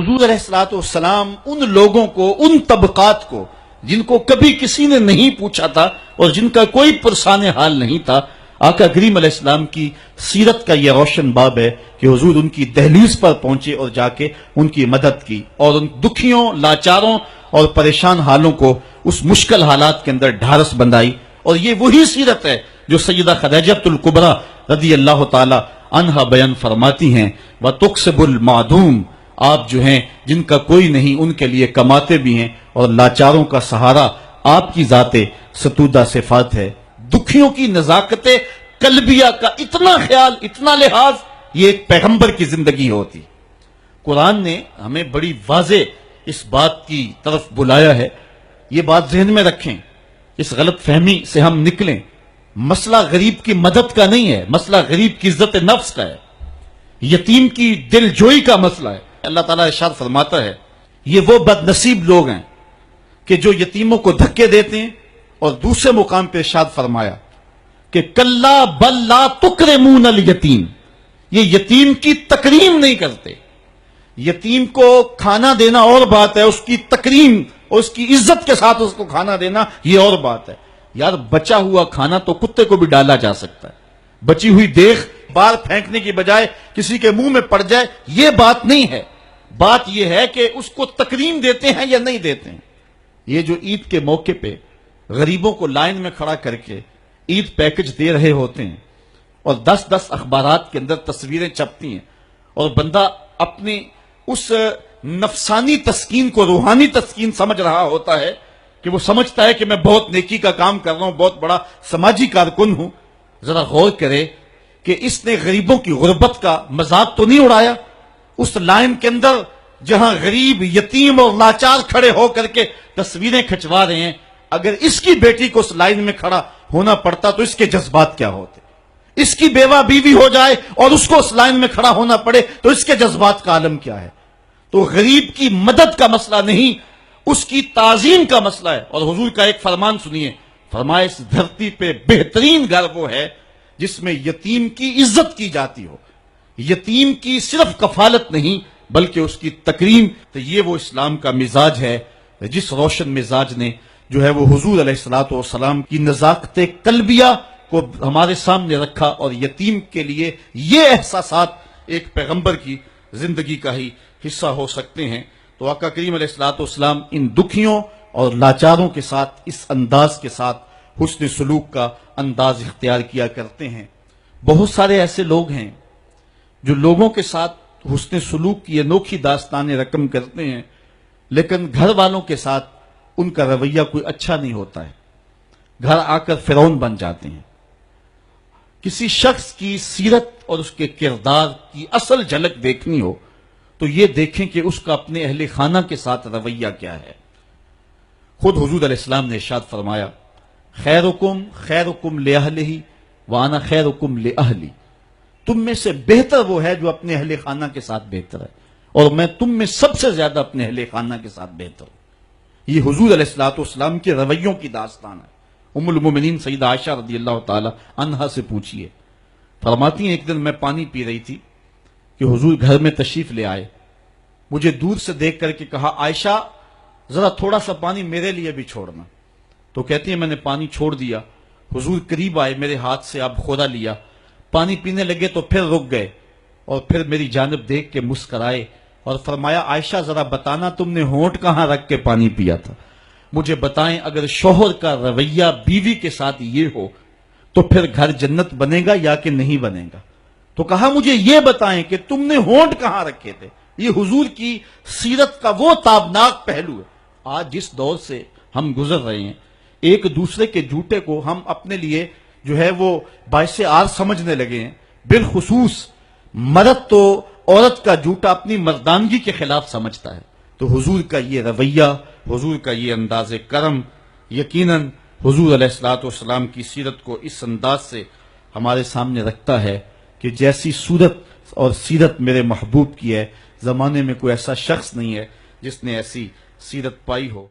حضور علیہ الصلوۃ والسلام ان لوگوں کو، ان طبقات کو جن کو کبھی کسی نے نہیں پوچھا تھا اور جن کا کوئی پرسان حال نہیں تھا، آقا کریم علیہ السلام کی سیرت کا یہ روشن باب ہے کہ حضور ان کی دہلیز پر پہنچے اور جا کے ان کی مدد کی اور ان دکھیوں، لاچاروں اور پریشان حالوں کو اس مشکل حالات کے اندر ڈھارس بندائی۔ اور یہ وہی سیرت ہے جو سیدہ خدیجہ الکبریٰ رضی اللہ تعالی عنہا بیان فرماتی ہیں، وَتُقْسِبُ الْمَعْدُومِ، آپ جو ہیں جن کا کوئی نہیں ان کے لیے کماتے بھی ہیں، اور لاچاروں کا سہارا آپ کی ذات ستودہ صفات ہے۔ دکھیوں کی نزاکت قلبیہ کا اتنا خیال، اتنا لحاظ، یہ ایک پیغمبر کی زندگی ہوتی۔ قرآن نے ہمیں بڑی واضح اس بات کی طرف بلایا ہے، یہ بات ذہن میں رکھیں، اس غلط فہمی سے ہم نکلیں۔ مسئلہ غریب کی مدد کا نہیں ہے، مسئلہ غریب کی عزت نفس کا ہے، یتیم کی دل جوئی کا مسئلہ ہے۔ اللہ تعالیٰ ارشاد فرماتا ہے یہ وہ بد نصیب لوگ ہیں کہ جو یتیموں کو دھکے دیتے ہیں، اور دوسرے مقام پہ ارشاد فرمایا کہ کلا بل لا تکرمون الیتیم، یہ یتیم کی تکریم نہیں کرتے۔ یتیم کو کھانا دینا اور بات ہے، اس کی تکریم اور اس کی عزت کے ساتھ اس کو کھانا دینا یہ اور بات ہے۔ یار بچا ہوا کھانا تو کتے کو بھی ڈالا جا سکتا ہے، بچی ہوئی دیکھ بار پھینکنے کی بجائے کسی کے منہ میں پڑ جائے یہ بات نہیں ہے، بات یہ ہے کہ اس کو تکریم دیتے ہیں یا نہیں دیتے ہیں۔ یہ جو عید کے موقع پہ غریبوں کو لائن میں کھڑا کر کے عید پیکج دے رہے ہوتے ہیں اور 10 اخبارات کے اندر تصویریں چھپتی ہیں، اور بندہ اپنی اس نفسانی تسکین کو روحانی تسکین سمجھ رہا ہوتا ہے کہ وہ سمجھتا ہے کہ میں بہت نیکی کا کام کر رہا ہوں، بہت بڑا سماجی کارکن ہوں۔ ذرا غور کرے کہ اس نے غریبوں کی غربت کا مذاق تو نہیں اڑایا؟ اس لائن کے اندر جہاں غریب، یتیم اور لاچار کھڑے ہو کر کے تصویریں کھچوا رہے ہیں، اگر اس کی بیٹی کو اس لائن میں کھڑا ہونا پڑتا تو اس کے جذبات کیا ہوتے؟ اس کی بیوہ بیوی ہو جائے اور اس کو اس لائن میں کھڑا ہونا پڑے تو اس کے جذبات کا عالم کیا ہے؟ تو غریب کی مدد کا مسئلہ نہیں، اس کی تعظیم کا مسئلہ ہے۔ اور حضور کا ایک فرمان سنیے، فرمایا اس دھرتی پہ بہترین گھر وہ ہے جس میں یتیم کی عزت کی جاتی ہو، یتیم کی صرف کفالت نہیں بلکہ اس کی تکریم۔ تو یہ وہ اسلام کا مزاج ہے جس روشن مزاج نے جو ہے وہ حضور علیہ الصلوۃ والسلام کی نزاکت قلبیہ کو ہمارے سامنے رکھا، اور یتیم کے لیے یہ احساسات ایک پیغمبر کی زندگی کا ہی حصہ ہو سکتے ہیں۔ تو آقا کریم علیہ الصلوۃ والسلام ان دکھیوں اور لاچاروں کے ساتھ اس انداز کے ساتھ حسن سلوک کا انداز اختیار کیا کرتے ہیں۔ بہت سارے ایسے لوگ ہیں جو لوگوں کے ساتھ حسن سلوک کی انوکھی داستانیں رقم کرتے ہیں، لیکن گھر والوں کے ساتھ ان کا رویہ کوئی اچھا نہیں ہوتا ہے، گھر آ کر فرعون بن جاتے ہیں۔ کسی شخص کی سیرت اور اس کے کردار کی اصل جھلک دیکھنی ہو تو یہ دیکھیں کہ اس کا اپنے اہل خانہ کے ساتھ رویہ کیا ہے۔ خود حضور علیہ السلام نے ارشاد فرمایا خیرکم خیرکم لأہلہ وانا خیرکم لأہلی، تم میں سے بہتر وہ ہے جو اپنے اہل خانہ کے ساتھ بہتر ہے، اور میں تم میں سب سے زیادہ اپنے اہل خانہ کے ساتھ بہتر ہوں۔ یہ حضور علیہ الصلوۃ والسلام کے رویوں کی داستان ہے۔ ام المومنین سیدہ عائشہ رضی اللہ تعالی عنہا سے پوچھیے، فرماتی ہیں ایک دن میں پانی پی رہی تھی کہ حضور گھر میں تشریف لے آئے، مجھے دور سے دیکھ کر کے کہا عائشہ ذرا تھوڑا سا پانی میرے لیے بھی چھوڑنا۔ تو کہتی ہیں میں نے پانی چھوڑ دیا، حضور قریب آئے، میرے ہاتھ سے اب خورا لیا، پانی پینے لگے تو پھر رک گئے، اور پھر میری جانب دیکھ کے مسکرائے اور فرمایا عائشہ ذرا بتانا تم نے ہونٹ کہاں رکھ کے پانی پیا تھا؟ مجھے بتائیں اگر شوہر کا رویہ بیوی کے ساتھ یہ ہو تو پھر گھر جنت بنے گا یا کہ نہیں بنے گا؟ تو کہا مجھے یہ بتائیں کہ تم نے ہونٹ کہاں رکھے تھے۔ یہ حضور کی سیرت کا وہ تابناک پہلو ہے۔ آج جس دور سے ہم گزر رہے ہیں، ایک دوسرے کے جھوٹے کو ہم اپنے لیے جو ہے وہ باعث عار سمجھنے لگے ہیں، بالخصوص مرد تو عورت کا جھوٹا اپنی مردانگی کے خلاف سمجھتا ہے۔ تو حضور کا یہ رویہ، حضور کا یہ انداز کرم یقیناً حضور علیہ الصلوۃ والسلام کی سیرت کو اس انداز سے ہمارے سامنے رکھتا ہے کہ جیسی صورت اور سیرت میرے محبوب کی ہے، زمانے میں کوئی ایسا شخص نہیں ہے جس نے ایسی سیرت پائی ہو۔